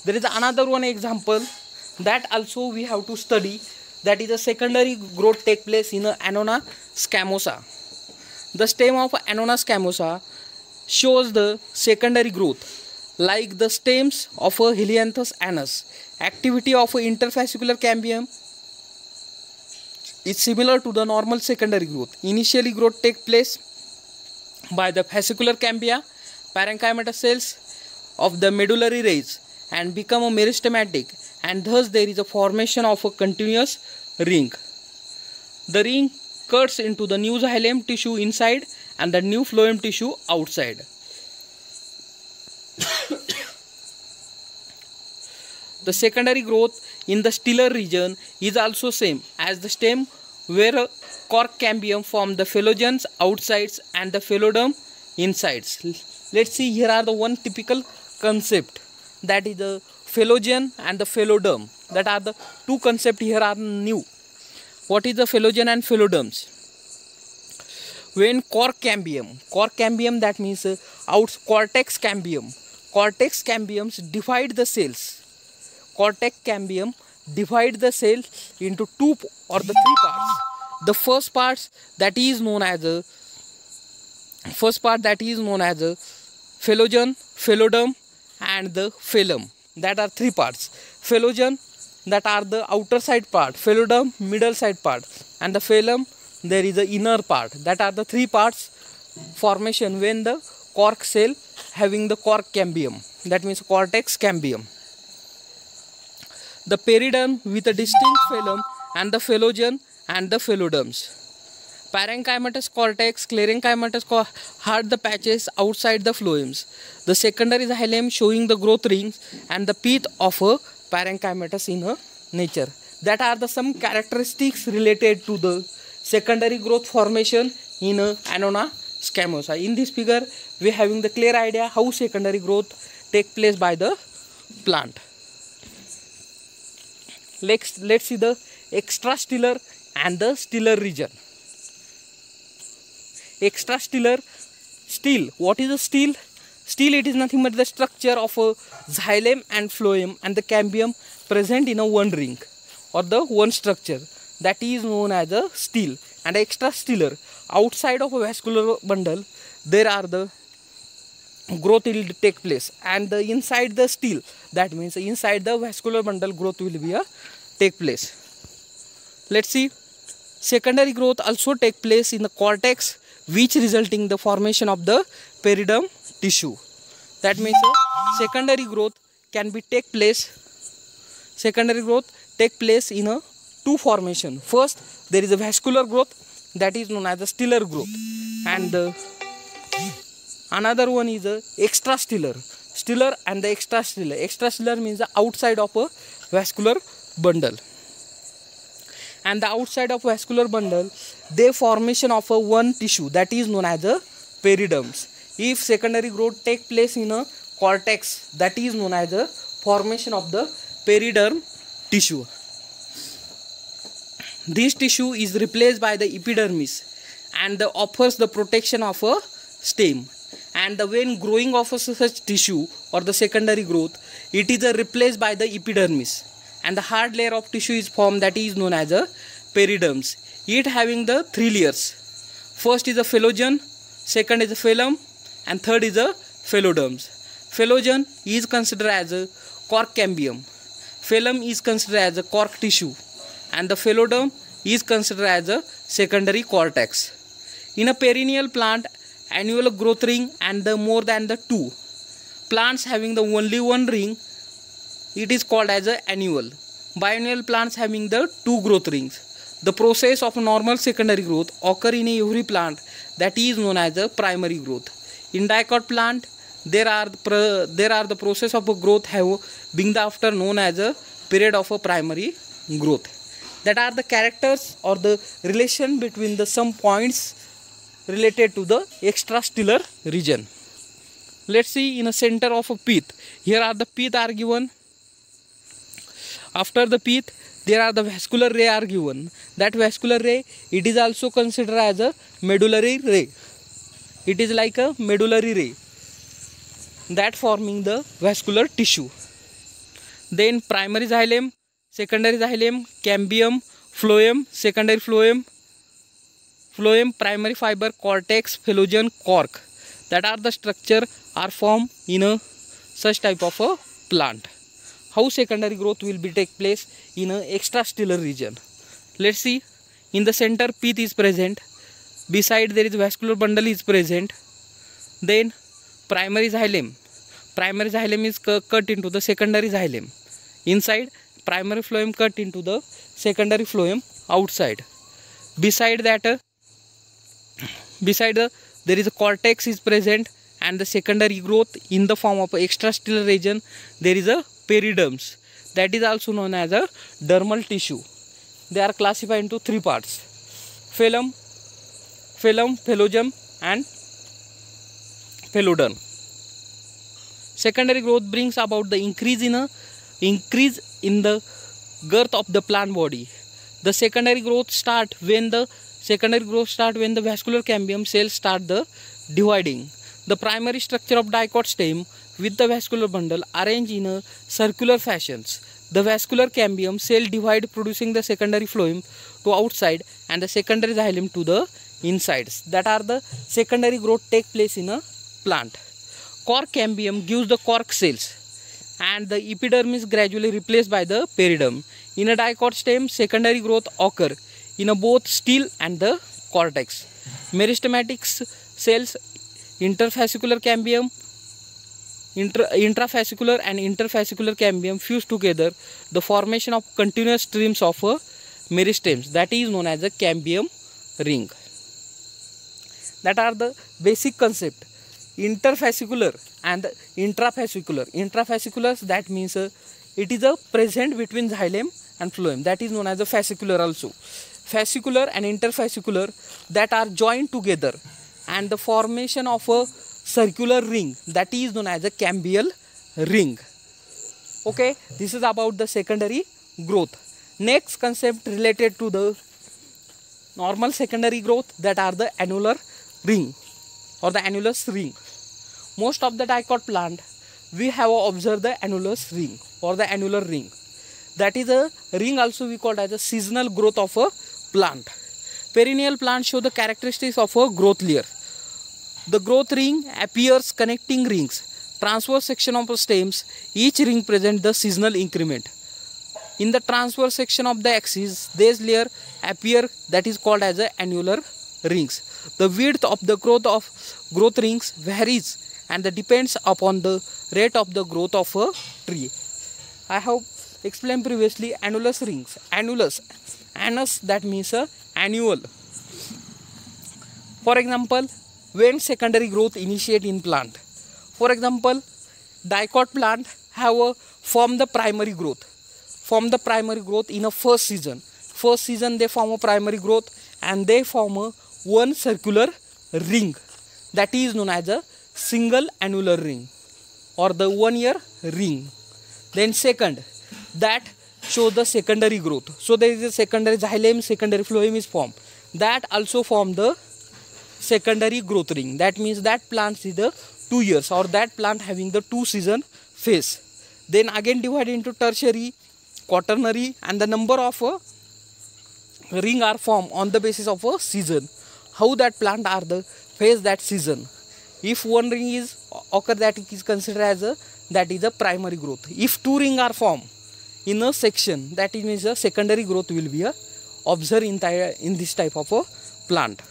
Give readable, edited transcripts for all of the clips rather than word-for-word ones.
There is another one example that also we have to study, that is a secondary growth take place in Annona scamosa. The stem of Annona scamosa shows the secondary growth like the stems of a Helianthus annus. Activity of interfascicular cambium is similar to the normal secondary growth. Initially growth takes place by the fascicular cambia, parenchymatous cells of the medullary rays and become a meristematic, and thus there is a formation of a continuous ring. The ring cuts into the new xylem tissue inside and the new phloem tissue outside. The secondary growth in the stellar region is also same as the stem, where a cork cambium form the phelogens outsides and the pheloderm insides. Let's see, here are the one typical concept, that is the phelogen and the pheloderm. That are the two concepts here are new. What is the phelogen and pheloderms? When cork cambium, that means cortex cambium. Cortex cambiums divide the cells. Cortex cambium divide the cell into two or the three parts. The first part that is known as a phelogen, pheloderm, and the phloem. That are three parts. Phelogen, that are the outer side part. Pheloderm, middle side part, and the phloem, there is the inner part. That are the three parts formation when the cork cell having the cork cambium. That means cortex cambium. The periderm with a distinct phloem and the phelogen and the pheloderms. Parenchymatous cortex, sclerenchymatous hard the patches outside the phloems. The secondary xylem showing the growth rings and the pith of a parenchymatous in nature. That are the some characteristics related to the secondary growth formation in Annona scamosa. In this figure, we are having the clear idea how secondary growth take place by the plant. Let's see the extrastellar and the stellar region. Extrastellar, stele. What is a stele? Stele, it is nothing but the structure of a xylem and phloem and the cambium present in a one ring or the one structure. That is known as a stele. And extrastellar, outside of a vascular bundle, there are the growth will take place, and the inside the stele, that means inside the vascular bundle, growth will be take place. Let's see, secondary growth also take place in the cortex, which resulting the formation of the periderm tissue. That means secondary growth can be take place in a two formation. First, there is a vascular growth, that is known as the stellar growth, and another one is a extrastellar. Stellar and the extrastellar. Extrastellar means the outside of a vascular bundle. And the outside of vascular bundle, they formation of a one tissue, that is known as a periderms. If secondary growth take place in a cortex, that is known as a formation of the periderm tissue. This tissue is replaced by the epidermis and offers the protection of a stem. And when growing of a such tissue or the secondary growth, it is replaced by the epidermis, and the hard layer of tissue is formed, that is known as a periderms. It having the three layers. First is a phelogen, second is a phloem, and third is a pheloderms. Phelogen is considered as a cork cambium. Phloem is considered as a cork tissue, and the pheloderm is considered as a secondary cortex. In a perennial plant, annual growth ring and the more than the two. Plants having the only one ring, it is called as a annual. Biennial plants having the two growth rings. The process of normal secondary growth occur in every plant, that is known as a primary growth. In dicot plant, there are the process of a growth have being after known as a period of a primary growth. That are the characters or the relation between the some points related to the extrastellar region. Let's see, in a center of a pith. Here are the pith are given. After the pith, there are the vascular ray are given. That vascular ray, it is also considered as a medullary ray. It is like a medullary ray that forming the vascular tissue. Then primary xylem, secondary xylem, cambium, phloem, secondary phloem, primary fiber, cortex, phalogen, cork. That are the structure are formed in a such type of a plant. How secondary growth will be take place in a extrastellar region. Let's see. In the center, pith is present. Beside there is vascular bundle is present. Then primary xylem. Primary xylem is cut into the secondary xylem. Inside, primary phloem cut into the secondary phloem outside. Beside that, there is a cortex is present, and the secondary growth in the form of extrastellar region there is a periderms, that is also known as a dermal tissue. They are classified into three parts: phloem, phloem, and phaloderm. Secondary growth brings about the increase in the girth of the plant body. The secondary growth start when the vascular cambium cells start the dividing. The primary structure of dicot stem with the vascular bundle arranged in a circular fashions. The vascular cambium cell divide, producing the secondary phloem to outside and the secondary xylem to the insides. That are the secondary growth take place in a plant. Cork cambium gives the cork cells, and the epidermis gradually replaced by the periderm. In a dicot stem, secondary growth occur in both stele and the cortex. Meristematic cells, interfascicular cambium, intrafascicular and interfascicular cambium fuse together, the formation of continuous streams of meristems, that is known as a cambium ring. That are the basic concept. Interfascicular and intrafascicular. Intrafascicular, that means it is a present between xylem and phloem, that is known as a fascicular also. Fascicular and interfascicular, that are joined together, and the formation of a circular ring, that is known as a cambial ring. Okay, this is about the secondary growth. Next concept related to the normal secondary growth, that are the annular ring or the annulus ring. Most of the dicot plant we have observed the annulus ring or the annular ring. That is a ring also we call as a seasonal growth of a plant. Perennial plants show the characteristics of a growth layer. The growth ring appears connecting rings, transverse section of stems. Each ring presents the seasonal increment. In the transverse section of the axis, this layer appear, that is called as a annular rings. The width of the growth rings varies and depends upon the rate of the growth of a tree. I have explained previously annulus rings. Annus, that means annual. For example, when secondary growth initiate in plant. For example, dicot plant have formed the primary growth. In a first season. First season they form a primary growth and they form one circular ring, that is known as a single annular ring or the 1 year ring. Then second, that show the secondary growth. So there is a secondary xylem, secondary phloem is formed. That also form the secondary growth ring. That means that plant is the 2 years or that plant having the 2 season phase. Then again divided into tertiary, quaternary, and the number of ring are formed on the basis of a season. How that plant are the phase that season. If one ring is occur, that is considered as that is a primary growth. If 2 ring are formed in a section, that means a secondary growth will be observed in this type of a plant.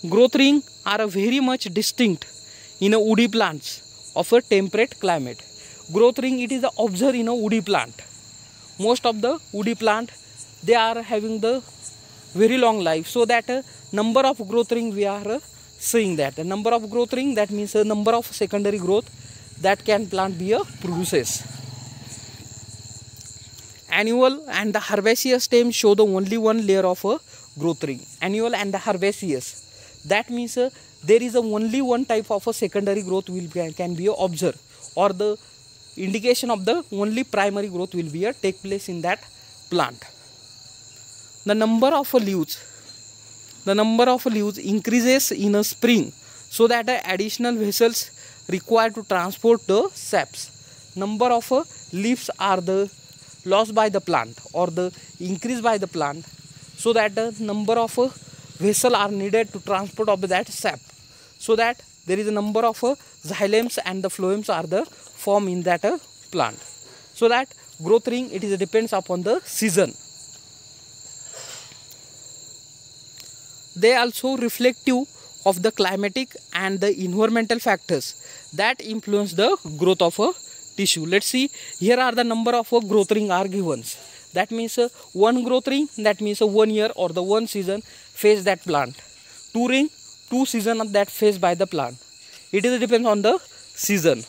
Growth ring are very much distinct in a woody plants of a temperate climate. Growth ring, it is observed in a woody plant. Most of the woody plant, they are having the very long life, so that number of growth ring we are seeing that. The number of growth ring, that means a number of secondary growth that can plant be produces. Annual and the herbaceous stem show the only one layer of a growth ring. Annual and the herbaceous. That means there is only one type of a secondary growth can be observed, or the indication of the only primary growth will be take place in that plant. The number of leaves increases in a spring, so that additional vessels required to transport the saps. number of leaves are the lost by the plant or the increased by the plant, so that the number of vessels are needed to transport of that sap, so that there is a number of xylems and the phloems are the form in that plant. So that growth ring, it is depends upon the season. They also reflective of the climatic and the environmental factors that influence the growth of a tissue. Let's see, here are the number of growth ring are given. That means one growth ring, that means 1 year or the 1 season phase that plant. 2 ring, 2 season that phase by the plant. It is depends on the season.